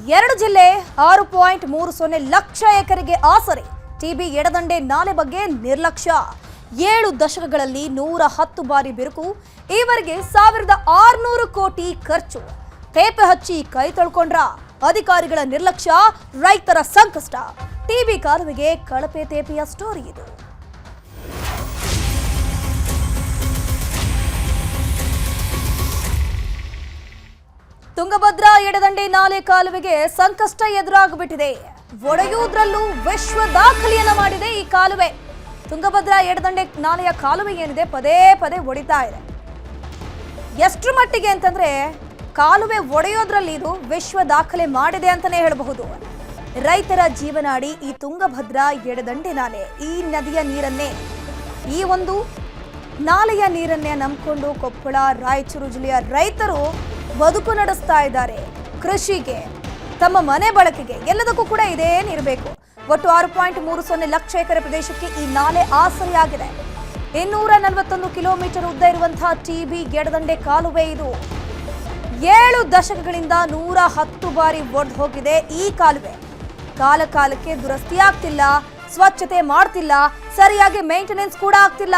2 ಜಿಲ್ಲೆ 6.30 ಲಕ್ಷ ಎಕರೆಗೆ ಆಸರೆ. ಟಿಬಿ ಎಡದಂಡೆ ನಾಲೆ ಬಗ್ಗೆ ನಿರ್ಲಕ್ಷ್ಯ. 7 ದಶಕಗಳಲ್ಲಿ 110 ಬಾರಿ ಬಿರುಕು. ಈವರೆಗೆ 1600 ಕೋಟಿ ಖರ್ಚು. ತೇಪೆ ಹಚ್ಚಿ ಕೈ ತೊಳ್ಕೊಂಡ್ರ ಅಧಿಕಾರಿಗಳ ನಿರ್ಲಕ್ಷ್ಯ, ರೈತರ ಸಂಕಷ್ಟ. ಟಿಬಿ ಕಾಲುವೆಗೆ ಕಳಪೆ ತೇಪೆಯ ಸ್ಟೋರಿ ಇದು. ತುಂಗಭದ್ರಾ ಎಡದಂಡೆ ನಾಲೆ ಕಾಲುವೆಗೆ ಸಂಕಷ್ಟ ಎದುರಾಗಿಬಿಟ್ಟಿದೆ. ಒಡೆಯುವುದರಲ್ಲೂ ವಿಶ್ವ ದಾಖಲೆಯನ್ನ ಮಾಡಿದೆ ಈ ಕಾಲುವೆ. ತುಂಗಭದ್ರಾ ಎಡದಂಡೆ ನಾಲೆಯ ಕಾಲುವೆ ಏನಿದೆ ಪದೇ ಪದೇ ಒಡಿತಾ ಇದೆ. ಎಷ್ಟು ಮಟ್ಟಿಗೆ ಅಂತಂದ್ರೆ ಕಾಲುವೆ ಒಡೆಯೋದ್ರಲ್ಲಿ ಇದು ವಿಶ್ವ ದಾಖಲೆ ಮಾಡಿದೆ ಅಂತಾನೆ ಹೇಳಬಹುದು. ರೈತರ ಜೀವನಾಡಿ ಈ ತುಂಗಭದ್ರಾ ಎಡದಂಡೆ ನಾಲೆ. ಈ ನದಿಯ ನೀರನ್ನೇ, ಈ ಒಂದು ನಾಲೆಯ ನೀರನ್ನೇ ನಂಬಿಕೊಂಡು ಕೊಪ್ಪಳ, ರಾಯಚೂರು ಜಿಲ್ಲೆಯ ರೈತರು ಬದುಕು ನಡೆಸ್ತಾ ಇದ್ದಾರೆ. ಕೃಷಿಗೆ, ತಮ್ಮ ಮನೆ ಬಳಕೆಗೆ, ಎಲ್ಲದಕ್ಕೂ ಕೂಡ ಇದೇನಿರಬೇಕು. ಒಟ್ಟು 6.30 ಲಕ್ಷ ಎಕರೆ ಪ್ರದೇಶಕ್ಕೆ ಈ ನಾಲೆ ಆಸರೆಯಾಗಿದೆ. 241 ಕಿಲೋಮೀಟರ್ ಉದ್ದ ಇರುವಂತಹ ಟಿಬಿ ಎಡದಂಡೆ ಕಾಲುವೆ ಇದು. 7 ದಶಕಗಳಿಂದ 110 ಬಾರಿ ಒಡೆದು ಹೋಗಿದೆ ಈ ಕಾಲುವೆ. ಕಾಲ ಕಾಲಕ್ಕೆ ದುರಸ್ತಿ ಆಗ್ತಿಲ್ಲ, ಸ್ವಚ್ಛತೆ ಮಾಡ್ತಿಲ್ಲ, ಸರಿಯಾಗಿ ಮೇಂಟೆನೆನ್ಸ್ ಕೂಡ ಆಗ್ತಿಲ್ಲ.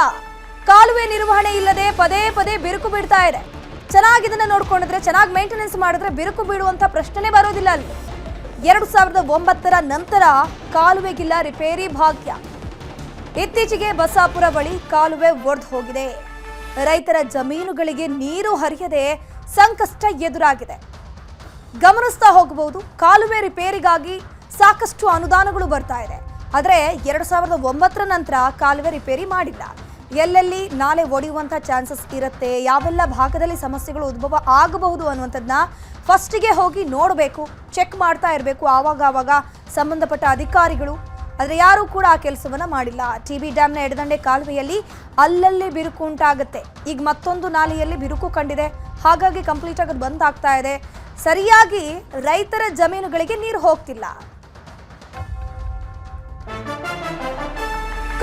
ಕಾಲುವೆ ನಿರ್ವಹಣೆ ಇಲ್ಲದೆ ಪದೇ ಪದೇ ಬಿರುಕು ಬಿಡ್ತಾ ಇದೆ. ಚೆನ್ನಾಗಿ ಇದನ್ನ ನೋಡ್ಕೊಂಡಿದ್ರೆ, ಚೆನ್ನಾಗಿ ಮೇಂಟೆನೆನ್ಸ್ ಮಾಡಿದ್ರೆ ಬಿರುಕು ಬೀಳುವಂತ ಪ್ರಶ್ನೆ ಬರೋದಿಲ್ಲ ಅಲ್ಲಿ. 2009ರ ನಂತರ ಕಾಲುವೆಗಿಲ್ಲ ರಿಪೇರಿ ಭಾಗ್ಯ. ಇತ್ತೀಚೆಗೆ ಬಸಾಪುರ ಬಳಿ ಕಾಲುವೆ ಒಡೆದು ಹೋಗಿದೆ. ರೈತರ ಜಮೀನುಗಳಿಗೆ ನೀರು ಹರಿಯದೆ ಸಂಕಷ್ಟ ಎದುರಾಗಿದೆ. ಗಮನಿಸ್ತಾ ಹೋಗಬಹುದು, ಕಾಲುವೆ ರಿಪೇರಿಗಾಗಿ ಸಾಕಷ್ಟು ಅನುದಾನಗಳು ಬರ್ತಾ ಇದೆ. ಆದರೆ 2009ರ ನಂತರ ಕಾಲುವೆ ರಿಪೇರಿ ಮಾಡಿಲ್ಲ. ಎಲ್ಲೆಲ್ಲಿ ನಾಲೆ ಒಡೆಯುವಂಥ ಚಾನ್ಸಸ್ ಇರುತ್ತೆ, ಯಾವೆಲ್ಲ ಭಾಗದಲ್ಲಿ ಸಮಸ್ಯೆಗಳು ಉದ್ಭವ ಆಗಬಹುದು ಅನ್ನುವಂಥದ್ದನ್ನ ಫಸ್ಟಿಗೆ ಹೋಗಿ ನೋಡಬೇಕು, ಚೆಕ್ ಮಾಡ್ತಾ ಇರಬೇಕು ಆವಾಗ ಸಂಬಂಧಪಟ್ಟ ಅಧಿಕಾರಿಗಳು. ಆದರೆ ಯಾರೂ ಕೂಡ ಆ ಕೆಲಸವನ್ನ ಮಾಡಿಲ್ಲ. ಟಿಬಿ ಡ್ಯಾಮ್ನ ಎಡದಂಡೆ ಕಾಲುವೆಯಲ್ಲಿ ಅಲ್ಲಲ್ಲಿ ಬಿರುಕು ಉಂಟಾಗುತ್ತೆ. ಈಗ ಮತ್ತೊಂದು ನಾಲೆಯಲ್ಲಿ ಬಿರುಕು ಕಂಡಿದೆ, ಹಾಗಾಗಿ ಕಂಪ್ಲೀಟ್ ಆಗಿ ಬಂದ್ ಆಗ್ತಾ ಇದೆ. ಸರಿಯಾಗಿ ರೈತರ ಜಮೀನುಗಳಿಗೆ ನೀರು ಹೋಗ್ತಿಲ್ಲ.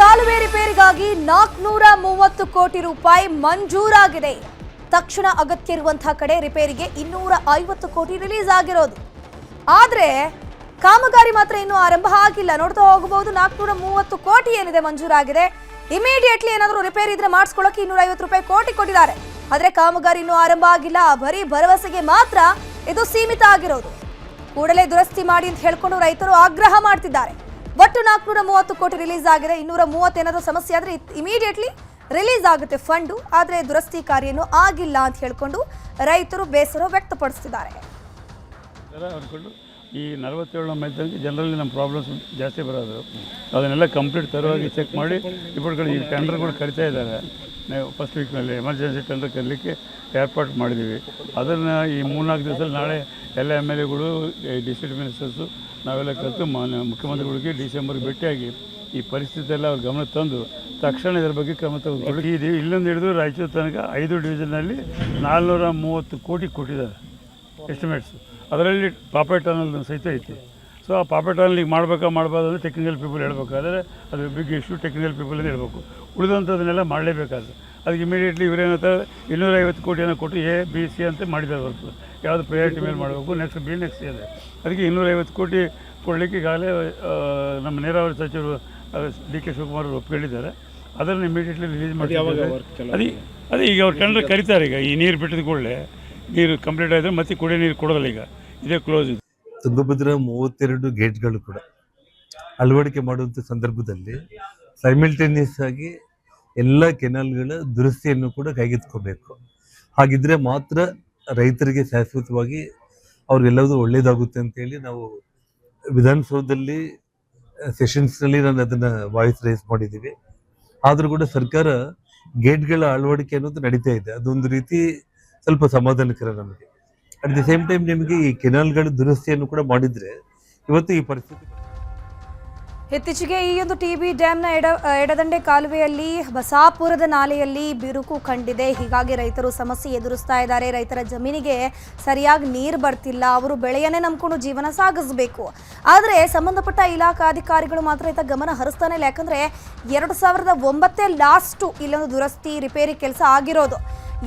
ಕಾಲುವೆ ರಿಪೇರಿಗಾಗಿ 430 ಕೋಟಿ ರೂಪಾಯಿ ಮಂಜೂರಾಗಿದೆ. ತಕ್ಷಣ ಅಗತ್ಯ ಇರುವಂತಹ ಕಡೆ ರಿಪೇರಿಗೆ 250 ಕೋಟಿ ರಿಲೀಸ್ ಆಗಿರೋದು. ಆದ್ರೆ ಕಾಮಗಾರಿ ಮಾತ್ರ ಇನ್ನೂ ಆರಂಭ ಆಗಿಲ್ಲ. ನೋಡ್ತಾ ಹೋಗಬಹುದು, 430 ಕೋಟಿ ಏನಿದೆ ಮಂಜೂರಾಗಿದೆ. ಇಮಿಡಿಯೇಟ್ಲಿ ಏನಾದರೂ ರಿಪೇರಿ ಇದ್ರೆ ಮಾಡಿಸ್ಕೊಳ್ಳೋಕೆ 250 ಕೋಟಿ ಕೊಟ್ಟಿದ್ದಾರೆ. ಆದ್ರೆ ಕಾಮಗಾರಿ ಇನ್ನೂ ಆರಂಭ ಆಗಿಲ್ಲ. ಬರೀ ಭರವಸೆಗೆ ಮಾತ್ರ ಇದು ಸೀಮಿತ ಆಗಿರೋದು. ಕೂಡಲೇ ದುರಸ್ತಿ ಮಾಡಿ ಅಂತ ಹೇಳ್ಕೊಂಡು ರೈತರು ಆಗ್ರಹ ಮಾಡ್ತಿದ್ದಾರೆ. ಒಟ್ಟು 430 ಕೋಟಿ ರಿಲೀಸ್ ಆಗಿದೆ. 230 ಏನಾದರೂ ಸಮಸ್ಯೆ ಆದರೆ ಇಮಿಡಿಯೇಟ್ಲಿ ರಿಲೀಸ್ ಆಗುತ್ತೆ ಫಂಡು. ಆದರೆ ದುರಸ್ತಿ ಕಾರ್ಯನೂ ಆಗಿಲ್ಲ ಅಂತ ಹೇಳ್ಕೊಂಡು ರೈತರು ಬೇಸರ ವ್ಯಕ್ತಪಡಿಸ್ತಿದ್ದಾರೆ. ಈ 47 ಮೈದಾನಕ್ಕೆ ಜನರಲ್ಲಿ ನಮ್ಮ ಪ್ರಾಬ್ಲಮ್ಸ್ ಜಾಸ್ತಿ ಬರೋದು. ಅದನ್ನೆಲ್ಲ ಕಂಪ್ಲೀಟ್ ತರವಾಗಿ ಚೆಕ್ ಮಾಡಿ ಇಬ್ಬರುಗಳು ಈ ಟೆಂಡರ್ಗಳು ಕರಿತಾ ಇದ್ದಾರೆ. ನಾವು ಫಸ್ಟ್ ವೀಕ್ನಲ್ಲಿ ಎಮರ್ಜೆನ್ಸಿ ಟೆಂಡರ್ ಕರೀಲಿಕ್ಕೆ ಏರ್ಪಾಟ್ ಮಾಡಿದ್ದೀವಿ. ಅದನ್ನು ಈ 3-4 ದಿವಸದಲ್ಲಿ ನಾಳೆ ಎಲ್ಲ MLAಗಳು, ಡಿಸ್ಟ್ರಿಕ್ಟ್ ಮಿನಿಸ್ಟರ್ಸು ನಾವೆಲ್ಲ ಕಲಿತು ಮುಖ್ಯಮಂತ್ರಿಗಳಿಗೆ ಡಿಸೆಂಬರ್ಗೆ ಭೇಟಿಯಾಗಿ ಈ ಪರಿಸ್ಥಿತಿ ಎಲ್ಲ ಅವ್ರ ಗಮನ ತಂದು ತಕ್ಷಣ ಇದರ ಬಗ್ಗೆ ಕ್ರಮ ತೆಗೆದುಕೊಳ್ಳಿ. ಇದು ಇಲ್ಲೊಂದು ಹಿಡಿದು ರಾಯಚೂರು ತನಕ 5 ಡಿವಿಷನ್ನಲ್ಲಿ 430 ಕೋಟಿ ಕೊಟ್ಟಿದ್ದಾರೆ ಎಸ್ಟಿಮೇಟ್ಸು. ಅದರಲ್ಲಿ ಪಾಪೆ ಟನಲ್ ಸಹಿತ ಐತಿ. ಸೊ ಆ ಪಾಪೆ ಟನಲ್ ಈಗ ಮಾಡಬಾರ್ದು ಅಂದರೆ ಟೆಕ್ನಿಕಲ್ ಪೀಪಲ್ ಹೇಳಬೇಕಾದ್ರೆ ಅದು ಬಿಗ್ ಇಶ್ಯೂ, ಟೆಕ್ನಿಕಲ್ ಪೀಪಲ್ ಹೇಳಬೇಕು. ಉಳಿದಂಥದ್ದನ್ನೆಲ್ಲ ಮಾಡಲೇಬೇಕಾದ್ರೆ ಅದಕ್ಕೆ ಇಮಿಡಿಯೇಟ್ಲಿ ಇವರೇನಂತಾರೆ 250 ಕೋಟಿಯನ್ನು ಕೊಟ್ಟು A, B, C ಅಂತ ಮಾಡಿದ್ದಾರೆ ಹೊರತು ಯಾವುದು ಪ್ರಯಾರಿಟಿ ಮೇಲೆ ಮಾಡಬೇಕು, ನೆಕ್ಸ್ಟ್ B, ನೆಕ್ಸ್ಟ್ C ಇದೆ. ಅದಕ್ಕೆ 250 ಕೋಟಿ ಕೊಡಲಿಕ್ಕೆ ಈಗಾಗಲೇ ನಮ್ಮ ನೀರಾವರಿ ಸಚಿವರು DK ಶಿವಕುಮಾರ್ ಅವರು ಒಪ್ಪಿಕೊಂಡಿದ್ದಾರೆ. ಅದನ್ನು ಇಮಿಡಿಯೇಟ್ಲಿ ರಿಲೀಸ್ ಮಾಡಿ ಅದೇ ಈಗ ಅವ್ರು ಟೆಂಡರ್ ಕರೀತಾರೆ. ಈಗ ಈ ನೀರು ಬಿಟ್ಟಿದ ಕೂಡಲೇ ನೀರು ಕಂಪ್ಲೀಟ್ ಆಯಿತು, ಮತ್ತೆ ಕುಡಿಯೋ ನೀರು ಕೊಡೋದಿಲ್ಲ. ಈಗ ಇದೇ ಕ್ಲೋಸ್ ಇದೆ. ತುಂಗಭದ್ರಾ 32 ಗೇಟ್ಗಳು ಕೂಡ ಅಳವಡಿಕೆ ಮಾಡುವಂಥ ಸಂದರ್ಭದಲ್ಲಿ ಸೈಮಲ್ಟೇನಿಯಸ್ ಆಗಿ ಎಲ್ಲ ಕೆನಾಲ್ಗಳ ದುರಸ್ತಿಯನ್ನು ಕೂಡ ಕೈಗೆತ್ತಿಕೋಬೇಕು. ಹಾಗಿದ್ರೆ ಮಾತ್ರ ರೈತರಿಗೆ ಶಾಶ್ವತವಾಗಿ ಅವ್ರಿಗೆಲ್ಲವೂ ಒಳ್ಳೇದಾಗುತ್ತೆ ಅಂತೇಳಿ ನಾವು ವಿಧಾನಸೌಧದಲ್ಲಿ ಸೆಷನ್ಸ್ನಲ್ಲಿ ನಾನು ಅದನ್ನು ವಾಯ್ಸ್ ರೈಸ್ ಮಾಡಿದ್ದೀವಿ. ಆದರೂ ಕೂಡ ಸರ್ಕಾರ ಗೇಟ್ಗಳ ಅಳವಡಿಕೆ ಅನ್ನೋದು ನಡೀತಾ ಇದೆ. ಅದೊಂದು ರೀತಿ ಸ್ವಲ್ಪ ಸಮಾಧಾನಕರ ನಮಗೆ. ಅಟ್ ದಿ ಸೇಮ್ ಟೈಮ್ ನಿಮಗೆ ಈ ಕೆನಾಲ್ಗಳ ದುರಸ್ತಿಯನ್ನು ಕೂಡ ಮಾಡಿದರೆ ಇವತ್ತು ಈ ಪರಿಸ್ಥಿತಿ. ಇತ್ತೀಚೆಗೆ ಈ ಒಂದು ಟಿಬಿ ಡ್ಯಾಮ್ನ ಎಡದಂಡೆ ಕಾಲುವೆಯಲ್ಲಿ ಬಸಾಪುರದ ನಾಲೆಯಲ್ಲಿ ಬಿರುಕು ಕಂಡಿದೆ. ಹೀಗಾಗಿ ರೈತರು ಸಮಸ್ಯೆ ಎದುರಿಸ್ತಾ ಇದ್ದಾರೆ. ರೈತರ ಜಮೀನಿಗೆ ಸರಿಯಾಗಿ ನೀರು ಬರ್ತಿಲ್ಲ. ಅವರು ಬೆಳೆಯನ್ನೇ ನಂಬಿಕೊಂಡು ಜೀವನ ಸಾಗಿಸಬೇಕು. ಆದರೆ ಸಂಬಂಧಪಟ್ಟ ಇಲಾಖಾಧಿಕಾರಿಗಳು ಮಾತ್ರ ಈತ ಗಮನ ಹರಿಸ್ತಾನೆ ಇಲ್ಲ. ಯಾಕಂದರೆ 2009 ಲಾಸ್ಟು ಇಲ್ಲೊಂದು ದುರಸ್ತಿ ರಿಪೇರಿ ಕೆಲಸ ಆಗಿರೋದು.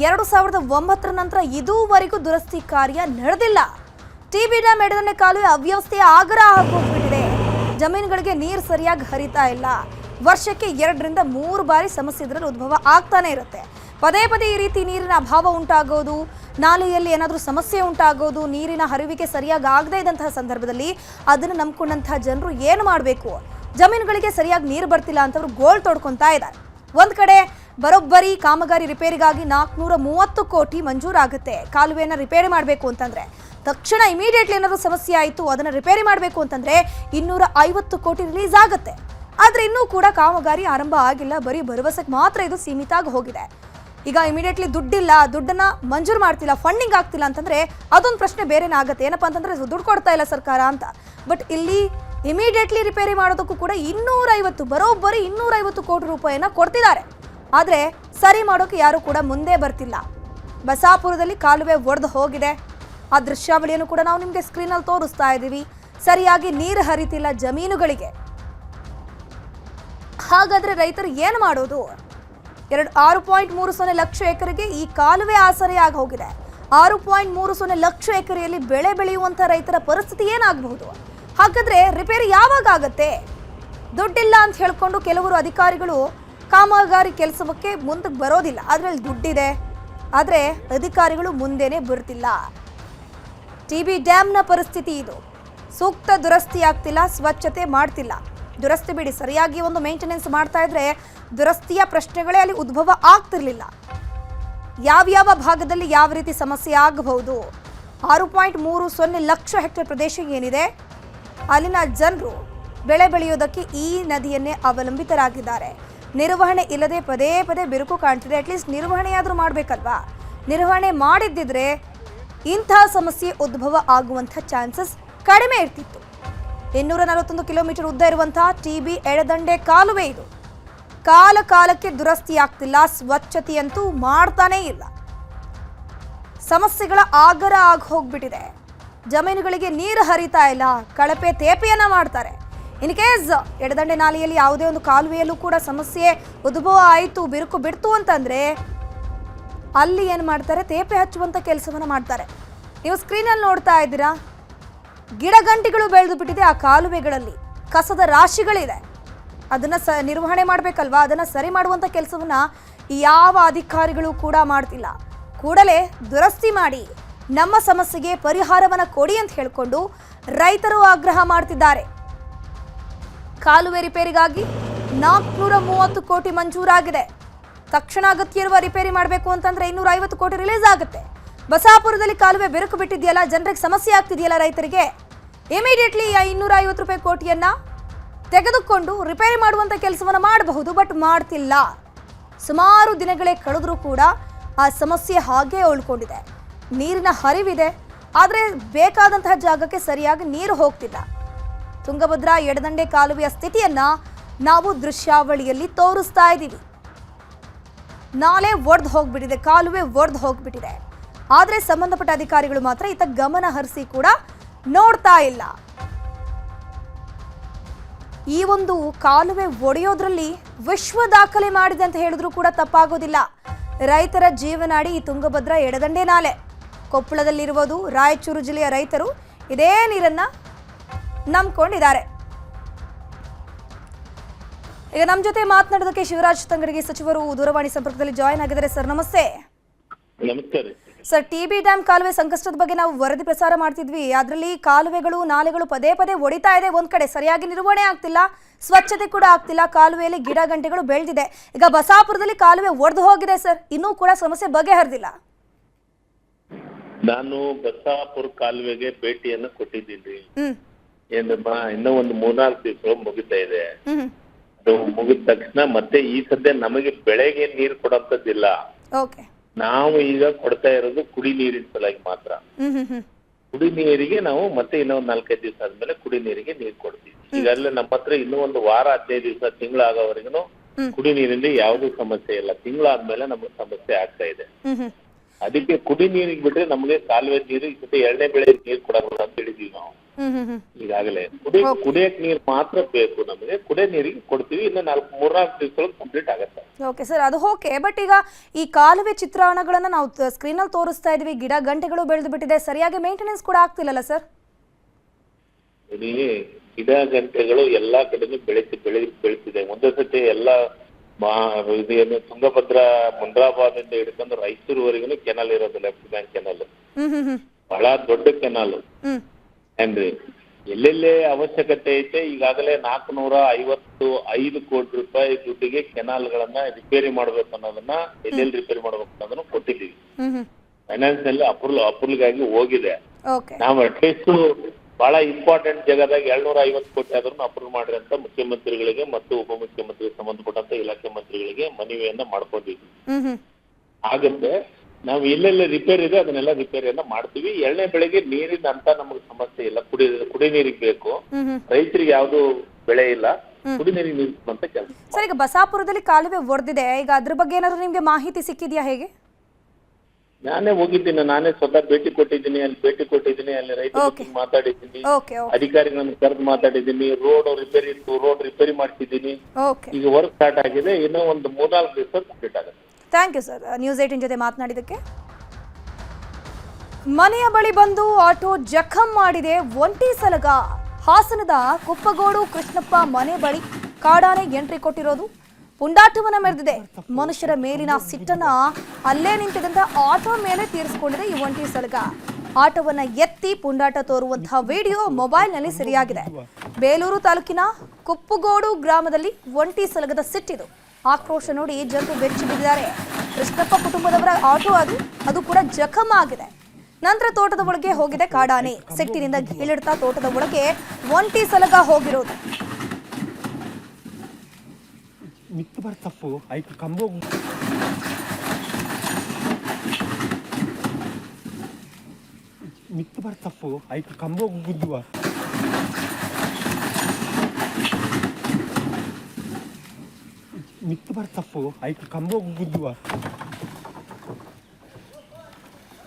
2009 ನಂತರ ಇದುವರೆಗೂ ದುರಸ್ತಿ ಕಾರ್ಯ ನಡೆದಿಲ್ಲ. ಟಿಬಿ ಡ್ಯಾಮ್ ಎಡದಂಡೆ ಕಾಲುವೆ ಅವ್ಯವಸ್ಥೆಯ ಆಗರ ಆಗೋಗ್ಬಿಟ್ಟಿದೆ. ಜಮೀನುಗಳಿಗೆ ನೀರು ಸರಿಯಾಗಿ ಹರಿತಾ ಇಲ್ಲ. ವರ್ಷಕ್ಕೆ 2 ರಿಂದ 3 ಬಾರಿ ಸಮಸ್ಯೆ ಇದರಲ್ಲಿ ಉದ್ಭವ ಆಗ್ತಾನೆ ಇರುತ್ತೆ. ಪದೇ ಪದೇ ಈ ರೀತಿ ನೀರಿನ ಅಭಾವ ಉಂಟಾಗೋದು, ನಾಲೆಯಲ್ಲಿ ಏನಾದರೂ ಸಮಸ್ಯೆ ಉಂಟಾಗೋದು, ನೀರಿನ ಹರಿವಿಗೆ ಸರಿಯಾಗಿ ಆಗದೇ ಇದ್ದಂತಹ ಸಂದರ್ಭದಲ್ಲಿ ಅದನ್ನು ನಂಬ್ಕೊಂಡಂತಹ ಜನರು ಏನು ಮಾಡಬೇಕು? ಜಮೀನುಗಳಿಗೆ ಸರಿಯಾಗಿ ನೀರು ಬರ್ತಿಲ್ಲ ಅಂತವ್ರು ಗೋಳ್ ತೊಡ್ಕೊತಾ ಇದ್ದಾರೆ. ಒಂದು ಕಡೆ ಬರೋಬ್ಬರಿ ಕಾಮಗಾರಿ ರಿಪೇರಿಗಾಗಿ 430 ಕೋಟಿ ಮಂಜೂರಾಗುತ್ತೆ. ಕಾಲುವೆಯನ್ನು ರಿಪೇರಿ ಮಾಡಬೇಕು ಅಂತಂದ್ರೆ ತಕ್ಷಣ ಇಮಿಡಿಯೇಟ್ಲಿ ಏನಾದರೂ ಸಮಸ್ಯೆ ಆಯಿತು, ಅದನ್ನು ರಿಪೇರಿ ಮಾಡಬೇಕು ಅಂತಂದ್ರೆ 250 ಕೋಟಿ ರಿಲೀಸ್ ಆಗುತ್ತೆ. ಆದರೆ ಇನ್ನೂ ಕೂಡ ಕಾಮಗಾರಿ ಆರಂಭ ಆಗಿಲ್ಲ. ಬರೀ ಭರವಸೆಗೆ ಮಾತ್ರ ಇದು ಸೀಮಿತ ಆಗಿ ಹೋಗಿದೆ. ಈಗ ಇಮಿಡಿಯೇಟ್ಲಿ ದುಡ್ಡಿಲ್ಲ, ದುಡ್ಡನ್ನ ಮಂಜೂರು ಮಾಡ್ತಿಲ್ಲ, ಫಂಡಿಂಗ್ ಆಗ್ತಿಲ್ಲ ಅಂತಂದ್ರೆ ಅದೊಂದು ಪ್ರಶ್ನೆ ಬೇರೆನೇ ಆಗುತ್ತೆ. ಏನಪ್ಪಾ ಅಂತಂದ್ರೆ ದುಡ್ಡು ಕೊಡ್ತಾ ಇಲ್ಲ ಸರ್ಕಾರ ಅಂತ. ಬಟ್ ಇಲ್ಲಿ ಇಮಿಡಿಯೇಟ್ಲಿ ರಿಪೇರಿ ಮಾಡೋದಕ್ಕೂ ಕೂಡ 250 ಬರೋಬ್ಬರಿ 250 ಕೋಟಿ ರೂಪಾಯಿನ ಕೊಡ್ತಿದ್ದಾರೆ. ಆದರೆ ಸರಿ ಮಾಡೋಕೆ ಯಾರು ಕೂಡ ಮುಂದೆ ಬರ್ತಿಲ್ಲ. ಬಸಾಪುರದಲ್ಲಿ ಕಾಲುವೆ ಒಡೆದು ಹೋಗಿದೆ. ಆ ದೃಶ್ಯಾವಳಿಯನ್ನು ಕೂಡ ನಾವು ನಿಮಗೆ ಸ್ಕ್ರೀನಲ್ಲಿ ತೋರಿಸ್ತಾ ಇದ್ದೀವಿ. ಸರಿಯಾಗಿ ನೀರು ಹರಿತಿಲ್ಲ ಜಮೀನುಗಳಿಗೆ. ಹಾಗಾದ್ರೆ ರೈತರು ಏನು ಮಾಡೋದು? 6.30 ಲಕ್ಷ ಎಕರೆಗೆ ಈ ಕಾಲುವೆ ಆಸರೆಯಾಗಿ ಹೋಗಿದೆ. 6.30 ಲಕ್ಷ ಎಕರೆಯಲ್ಲಿ ಬೆಳೆ ಬೆಳೆಯುವಂಥ ರೈತರ ಪರಿಸ್ಥಿತಿ ಏನಾಗಬಹುದು? ಹಾಗಾದ್ರೆ ರಿಪೇರಿ ಯಾವಾಗ ಆಗತ್ತೆ? ದುಡ್ಡಿಲ್ಲ ಅಂತ ಹೇಳ್ಕೊಂಡು ಕೆಲವರು ಅಧಿಕಾರಿಗಳು ಕಾಮಗಾರಿ ಕೆಲಸಕ್ಕೆ ಮುಂದಕ್ಕೆ ಬರೋದಿಲ್ಲ. ಅದರಲ್ಲಿ ದುಡ್ಡಿದೆ, ಆದರೆ ಅಧಿಕಾರಿಗಳು ಮುಂದೆನೇ ಬರ್ತಿಲ್ಲ. ಟಿಬಿ ಡ್ಯಾಮ್ನ ಪರಿಸ್ಥಿತಿ ಇದು. ಸೂಕ್ತ ದುರಸ್ತಿ ಆಗ್ತಿಲ್ಲ, ಸ್ವಚ್ಛತೆ ಮಾಡ್ತಿಲ್ಲ. ದುರಸ್ತಿ ಬಿಡಿ, ಸರಿಯಾಗಿ ಒಂದು ಮೇಂಟೆನೆನ್ಸ್ ಮಾಡ್ತಾ ಇದ್ರೆ ದುರಸ್ತಿಯ ಪ್ರಶ್ನೆಗಳೇ ಅಲ್ಲಿ ಉದ್ಭವ ಆಗ್ತಿರ್ಲಿಲ್ಲ. ಯಾವ್ಯಾವ ಭಾಗದಲ್ಲಿ ಯಾವ ರೀತಿ ಸಮಸ್ಯೆ ಆಗಬಹುದು? 6.30 ಲಕ್ಷ ಹೆಕ್ಟೇರ್ ಪ್ರದೇಶ ಏನಿದೆ, ಅಲ್ಲಿನ ಜನರು ಬೆಳೆ ಬೆಳೆಯೋದಕ್ಕೆ ಈ ನದಿಯನ್ನೇ ಅವಲಂಬಿತರಾಗಿದ್ದಾರೆ. ನಿರ್ವಹಣೆ ಇಲ್ಲದೆ ಪದೇ ಪದೇ ಬಿರುಕು ಕಾಣ್ತಿದೆ. ಅಟ್ಲೀಸ್ಟ್ ನಿರ್ವಹಣೆಯಾದರೂ ಮಾಡಬೇಕಲ್ವಾ? ನಿರ್ವಹಣೆ ಮಾಡಿದ್ದಿದ್ರೆ ಇಂತಹ ಸಮಸ್ಯೆ ಉದ್ಭವ ಆಗುವಂಥ ಚಾನ್ಸಸ್ ಕಡಿಮೆ ಇರ್ತಿತ್ತು. 241 ಕಿಲೋಮೀಟರ್ ಉದ್ದ ಇರುವಂತಹ ಟಿಬಿ ಎಡದಂಡೆ ಕಾಲುವೆ ಇದು. ಕಾಲಕ್ಕೆ ದುರಸ್ತಿ ಆಗ್ತಿಲ್ಲ, ಸ್ವಚ್ಛತೆಯಂತೂ ಮಾಡ್ತಾನೇ ಇಲ್ಲ. ಸಮಸ್ಯೆಗಳ ಆಗರ ಆಗಿ ಹೋಗ್ಬಿಟ್ಟಿದೆ. ಜಮೀನುಗಳಿಗೆ ನೀರು ಹರಿತಾ ಇಲ್ಲ, ಕಳಪೆ ತೇಪೆಯನ್ನ ಮಾಡ್ತಾರೆ. ಇನ್ ಕೇಸ್ ಎಡದಂಡೆ ನಾಲೆಯಲ್ಲಿ ಯಾವುದೇ ಒಂದು ಕಾಲುವೆಯಲ್ಲೂ ಕೂಡ ಸಮಸ್ಯೆ ಉದ್ಭವ ಆಯಿತು, ಬಿರುಕು ಬಿಡ್ತು ಅಂತಂದ್ರೆ ಅಲ್ಲಿ ಏನು ಮಾಡ್ತಾರೆ? ತೇಪೆ ಹಚ್ಚುವಂಥ ಕೆಲಸವನ್ನ ಮಾಡ್ತಾರೆ. ನೀವು ಸ್ಕ್ರೀನಲ್ಲಿ ನೋಡ್ತಾ ಇದ್ದೀರಾ, ಗಿಡಗಂಟಿಗಳು ಬೆಳೆದು ಬಿಟ್ಟಿದೆ. ಆ ಕಾಲುವೆಗಳಲ್ಲಿ ಕಸದ ರಾಶಿಗಳಿದೆ. ಅದನ್ನ ನಿರ್ವಹಣೆ ಮಾಡಬೇಕಲ್ವಾ? ಅದನ್ನ ಸರಿ ಮಾಡುವಂಥ ಕೆಲಸವನ್ನ ಯಾವ ಅಧಿಕಾರಿಗಳು ಕೂಡ ಮಾಡ್ತಿಲ್ಲ. ಕೂಡಲೇ ದುರಸ್ತಿ ಮಾಡಿ ನಮ್ಮ ಸಮಸ್ಯೆಗೆ ಪರಿಹಾರವನ್ನ ಕೊಡಿ ಅಂತ ಹೇಳಿಕೊಂಡು ರೈತರು ಆಗ್ರಹ ಮಾಡ್ತಿದ್ದಾರೆ. ಕಾಲುವೆ ರಿಪೇರಿಗಾಗಿ 430 ಕೋಟಿ ಮಂಜೂರಾಗಿದೆ. ತಕ್ಷಣ ಅಗತ್ಯ ಇರುವ ರಿಪೇರಿ ಮಾಡಬೇಕು ಅಂತಂದ್ರೆ 250 ಕೋಟಿ ರಿಲೀಸ್ ಆಗುತ್ತೆ. ಬಸಾಪುರದಲ್ಲಿ ಕಾಲುವೆ ಬೆರುಕು ಬಿಟ್ಟಿದೆಯಲ್ಲ, ಜನರಿಗೆ ಸಮಸ್ಯೆ ಆಗ್ತಿದೆಯಲ್ಲ ರೈತರಿಗೆ, ಇಮಿಡಿಯೇಟ್ಲಿ 250 ಕೋಟಿಯನ್ನ ತೆಗೆದುಕೊಂಡು ರಿಪೇರಿ ಮಾಡುವಂಥ ಕೆಲಸವನ್ನು ಮಾಡಬಹುದು. ಬಟ್ ಮಾಡ್ತಿಲ್ಲ. ಸುಮಾರು ದಿನಗಳೇ ಕಳೆದರೂ ಕೂಡ ಆ ಸಮಸ್ಯೆ ಹಾಗೇ ಉಳ್ಕೊಂಡಿದೆ. ನೀರಿನ ಹರಿವಿದೆ, ಆದರೆ ಬೇಕಾದಂತಹ ಜಾಗಕ್ಕೆ ಸರಿಯಾಗಿ ನೀರು ಹೋಗ್ತಿಲ್ಲ. ತುಂಗಭದ್ರಾ ಎಡದಂಡೆ ಕಾಲುವೆಯ ಸ್ಥಿತಿಯನ್ನ ನಾವು ದೃಶ್ಯಾವಳಿಯಲ್ಲಿ ತೋರಿಸ್ತಾ ಇದ್ದೀವಿ. ನಾಲೆ ಒಡೆದು ಹೋಗ್ಬಿಟ್ಟಿದೆ, ಕಾಲುವೆ ಒಡೆದು ಹೋಗ್ಬಿಟ್ಟಿದೆ. ಆದರೆ ಸಂಬಂಧಪಟ್ಟ ಅಧಿಕಾರಿಗಳು ಮಾತ್ರ ಇತ್ತ ಗಮನ ಹರಿಸಿ ಕೂಡ ನೋಡ್ತಾ ಇಲ್ಲ. ಈ ಒಂದು ಕಾಲುವೆ ಒಡೆಯೋದ್ರಲ್ಲಿ ವಿಶ್ವ ದಾಖಲೆ ಮಾಡಿದೆ ಅಂತ ಹೇಳಿದ್ರು ಕೂಡ ತಪ್ಪಾಗೋದಿಲ್ಲ. ರೈತರ ಜೀವನಾಡಿ ಈ ತುಂಗಭದ್ರಾ ಎಡದಂಡೆ ನಾಲೆ. ಕೊಪ್ಪಳದಲ್ಲಿರುವುದು ರಾಯಚೂರು ಜಿಲ್ಲೆಯ ರೈತರು ಇದೇ ನೀರನ್ನ ನಂಬ್ಕೊಂಡಿದ್ದಾರೆ. ಈಗ ನಮ್ಮ ಜೊತೆ ಮಾತನಾಡೋದಕ್ಕೆ ಶಿವರಾಜ್ ತಂಗಡಗಿ ಸಚಿವರು ದೂರವಾಣಿ ಸಂಪರ್ಕದಲ್ಲಿ ಜಾಯಿನ್ ಆಗಿದ್ದಾರೆ. ಸರ್ ನಮಸ್ತೆ. ನಮಸ್ಕಾರ ಸರ್, ಟಿಬಿ ಡ್ಯಾಮ್ ಕಾಲುವೆ ಸಂಕಷ್ಟದ ಬಗ್ಗೆ ನಾವು ವರದಿ ಪ್ರಸಾರ ಮಾಡ್ತಿದ್ವಿ. ಅದರಲ್ಲಿ ಕಾಲುವೆಗಳು ನಾಲೆಗಳು ಪದೇ ಪದೇ ಒಡಿತಾ ಇದೆ. ಒಂದ್ ಕಡೆ ಸರಿಯಾಗಿ ನಿರ್ವಹಣೆ ಆಗ್ತಿಲ್ಲ, ಸ್ವಚ್ಛತೆ ಕೂಡ ಆಗ್ತಿಲ್ಲ, ಕಾಲುವೆಯಲ್ಲಿ ಗಿಡ ಗಂಟೆಗಳು ಬೆಳೆದಿದೆ. ಈಗ ಬಸಾಪುರದಲ್ಲಿ ಕಾಲುವೆ ಒಡೆದು ಹೋಗಿದೆ ಸರ್, ಇನ್ನೂ ಕೂಡ ಸಮಸ್ಯೆ ಬಗೆಹರಿದಿಲ್ಲ. ನಾನು ಬಸಾಪುರ ಕಾಲುವೆಗೆ ಭೇಟಿಯನ್ನು ಕೊಟ್ಟಿದ್ದೀನಿ. ಏನಮ್ಮ ಇನ್ನೂ ಒಂದು 3-4 ದಿವಸ ಮುಗಿತಾ ಇದೆ. ಅದು ಮುಗಿದ ತಕ್ಷಣ ಮತ್ತೆ ಈ ಸದ್ಯ ನಮಗೆ ಬೆಳೆಗೆ ನೀರು ಕೊಡೋಂಥದ್ದಿಲ್ಲ. ನಾವು ಈಗ ಕೊಡ್ತಾ ಇರೋದು ಕುಡಿ ನೀರಿನ ಸಲುವಾಗಿ ಮಾತ್ರ. ಕುಡಿ ನೀರಿಗೆ ನಾವು ಮತ್ತೆ ಇನ್ನೊಂದು 4-5 ದಿವಸ ಆದ್ಮೇಲೆ ಕುಡಿ ನೀರಿಗೆ ನೀರು ಕೊಡ್ತೀವಿ. ಈಗಾಗಲೇ ನಮ್ಮ ಹತ್ರ ಇನ್ನೂ ಒಂದು ವಾರ 15 ದಿವಸ ತಿಂಗಳಾಗೋವರೆಗೂ ಕುಡಿ ನೀರಿನಲ್ಲಿ ಯಾವ್ದು ಸಮಸ್ಯೆ ಇಲ್ಲ. ತಿಂಗಳಾದ್ಮೇಲೆ ನಮಗೆ ಸಮಸ್ಯೆ ಆಗ್ತಾ ಇದೆ. ಅದಕ್ಕೆ ಕುಡಿ ನೀರಿಗೆ ಬಿಟ್ರೆ ನಮಗೆ ಕಾಲುವೆ ನೀರು ಈ ಸತಿ 2ನೇ ಬೆಳೆ ನೀರು ಕೊಡಲ್ಲ ಅಂತ ಹೇಳಿದೀವಿ ನಾವು ಈಗಾಗಲೇ. ಕುಡಿಯಕ್ ನೀರು ಮಾತ್ರ ಬೇಕು ನಮಗೆ. ಕುಡಿಯ ನೀರಿಗೆ ಕೊಡ್ತೀವಿ. ಇನ್ನು 3-4 ದಿವಸದೊಳಗೆ ಕಂಪ್ಲೀಟ್ ಆಗತ್ತೆ. ಓಕೆ ಸರ್, ಅದು ಓಕೆ. ಬಟ್ ಈಗ ಈ ಕಾಲುವೆ ಚಿತ್ರಣಗಳನ್ನ ನಾವು ಸ್ಕ್ರೀನಲ್ಲಿ ತೋರಿಸ್ತಾ ಇದೀವಿ, ಗಿಡ ಗಂಟೆಗಳು ಬೆಳೆದು ಬಿಟ್ಟಿದೆ, ಸರಿಯಾಗಿ ಮೇಂಟೆನೆನ್ಸ್ ಕೂಡ ಆಗ್ತಿಲ್ಲಲ್ಲ ಸರ್? ಗಿಡ ಗಂಟೆಗಳು ಎಲ್ಲಾ ಕಡೆನೂ ಬೆಳೀತಿದೆ. ಒಂದೇ ಸತಿ ಎಲ್ಲ ಇದೇನು ತುಂಗಭದ್ರಾ ಮುಂಡ್ರಾಬಾದಿಂದ ಹಿಡ್ಕೊಂಡು ರಾಯಚೂರುವರೆಗೂ ಕೆನಾಲ್ ಇರೋದು, ಲೆಫ್ಟ್ ಬ್ಯಾಂಕ್ ಕೆನಾಲ್ ಬಹಳ ದೊಡ್ಡ ಕೆನಾಲ್ ಏನ್ರಿ. ಎಲ್ಲೆಲ್ಲೇ ಅವಶ್ಯಕತೆ ಐತೆ ಈಗಾಗಲೇ 455 ಕೋಟಿ ರೂಪಾಯಿ ದುಡ್ಡಿಗೆ ಕೆನಾಲ್ಗಳನ್ನ ರಿಪೇರಿ ಮಾಡ್ಬೇಕು ಅನ್ನೋದನ್ನ ಎಲ್ಲೆಲ್ಲಿ ರಿಪೇರಿ ಮಾಡ್ಬೇಕು ಅನ್ನೋದನ್ನ ಕೊಟ್ಟಿದ್ದೀವಿ. ಫೈನಾನ್ಸ್ ನಲ್ಲಿ ಅಪ್ರೂವಲ್ಗಾಗಿ ಹೋಗಿದೆ. ನಾವು ಅಟ್ಲೀಸ್ಟ್ ಬಹಳ ಇಂಪಾರ್ಟೆಂಟ್ ಜಾಗದಾಗ 750 ಕೋಟಿ ಆದ್ರೂ ಅಪ್ರೂವ್ ಮಾಡ್ರಿ ಅಂತ ಮುಖ್ಯಮಂತ್ರಿಗಳಿಗೆ ಮತ್ತು ಉಪಮುಖ್ಯಮಂತ್ರಿಗೆ ಸಂಬಂಧಪಟ್ಟಂತ ಇಲಾಖೆ ಮಂತ್ರಿಗಳಿಗೆ ಮನವಿಯನ್ನ ಮಾಡ್ಕೊಂಡಿದ್ವಿ. ಆಗತ್ತೆ ನಾವು ಎಲ್ಲೆಲ್ಲ ರಿಪೇರಿ ಇದೆ ಅದನ್ನೆಲ್ಲ ರಿಪೇರಿಯನ್ನ ಮಾಡ್ತೀವಿ. 2ನೇ ಬೆಳೆಗೆ ನೀರಿನ ಅಂತ ನಮಗೆ ಸಮಸ್ಯೆ ಇಲ್ಲ. ಕುಡಿ ನೀರಿಗೆ ಬೇಕು, ರೈತರಿಗೆ ಯಾವ್ದು ಬೆಳೆ ಇಲ್ಲ, ಕುಡಿ ನೀರಿಗೆ ನೀರು ಅಂತ ಕೆಲಸ. ಸರ್, ಈಗ ಬಸಾಪುರದಲ್ಲಿ ಕಾಲುವೆ ಒಡೆದಿದೆ, ಈಗ ಅದ್ರ ಬಗ್ಗೆ ಏನಾದ್ರು ನಿಮ್ಗೆ ಮಾಹಿತಿ ಸಿಕ್ಕಿದ್ಯಾ? ಹೇಗೆ? ನಾನೇ ಹೋಗಿದ್ದೀನಿ, ನಾನೇ ಸ್ವತಃ ಭೇಟಿ ಕೊಟ್ಟಿದ್ದೀನಿ, ಅಲ್ಲಿ ರೈತರು ಮಾತಾಡಿದ್ದೀನಿ, ಅಧಿಕಾರಿಗಳನ್ನ ಕರೆದು ಮಾತಾಡಿದ್ದೀನಿ. ರೋಡ್ ರಿಪೇರಿ ಇತ್ತು, ರೋಡ್ ರಿಪೇರಿ ಮಾಡ್ತಿದ್ದೀನಿ. ಈಗ ವರ್ಕ್ ಸ್ಟಾರ್ಟ್ ಆಗಿದೆ. ಇನ್ನೂ ಒಂದು 3-4 ದಿವಸ ಕಂಪ್ಲೀಟ್ ಆಗುತ್ತೆ. ಥ್ಯಾಂಕ್ ಯು ಸರ್, ನ್ಯೂಸ್ 18 ಜೊತೆ ಮಾತನಾಡಿದ್ದಕ್ಕೆ. ಮನೆಯ ಬಳಿ ಬಂದು ಆಟೋ ಜಖಂ ಮಾಡಿದೆ ಒಂಟಿ ಸಲಗ. ಹಾಸನದ ಕುಪ್ಪಗೋಡು ಕೃಷ್ಣಪ್ಪ ಮನೆ ಬಳಿ ಕಾಡಾನೆ ಎಂಟ್ರಿ ಕೊಟ್ಟಿರೋದು ಪುಂಡಾಟವನ್ನ ಮೆರೆದಿದೆ. ಮನುಷ್ಯರ ಮೇಲಿನ ಸಿಟ್ಟನ್ನ ಅಲ್ಲೇ ನಿಂತಿದ್ದಂತ ಆಟೋ ಮೇಲೆ ತೀರಿಸಿಕೊಂಡಿದೆ ಈ ಒಂಟಿ ಸಲಗ. ಆಟೋವನ್ನ ಎತ್ತಿ ಪುಂಡಾಟ ತೋರುವಂತಹ ವಿಡಿಯೋ ಮೊಬೈಲ್ನಲ್ಲಿ ಸೆರೆಯಾಗಿದೆ. ಬೇಲೂರು ತಾಲೂಕಿನ ಕುಪ್ಪಗೋಡು ಗ್ರಾಮದಲ್ಲಿ ಒಂಟಿ ಸಲಗದ ಸಿಟ್ಟಿದು. ಆಕ್ರೋಶ ನೋಡಿ ಜನರು ಬೆಚ್ಚಿ ಬಿದ್ದಿದ್ದಾರೆ. ಕೃಷ್ಣಪ್ಪ ಕುಟುಂಬದವರ ಆಟೋ ಅದು ಕೂಡ ಜಖಂ ಆಗಿದೆ. ನಂತರ ತೋಟದ ಒಳಗೆ ಹೋಗಿದೆ ಕಾಡಾನೆ. ಸಿಟ್ಟಿನಿಂದ ಗೀಳಿಡ್ತಾ ತೋಟದ ಒಳಗೆ ಒಂಟಿ ಸಲಗ ಹೋಗಿರೋದು. ಮಿತ್ತು ಬರ್ತಪ್ಪು ಐಕು ಕಂಬ ಮಿತ್ತು ಬರ್ತಪ್ಪು ಐಕು ಕಂಬ ಗುದ್ದುವ ಮಿತ್ತು ಬರ್ತಪ್ಪು ಐಕು ಕಂಬ ಗುದ್ದುವ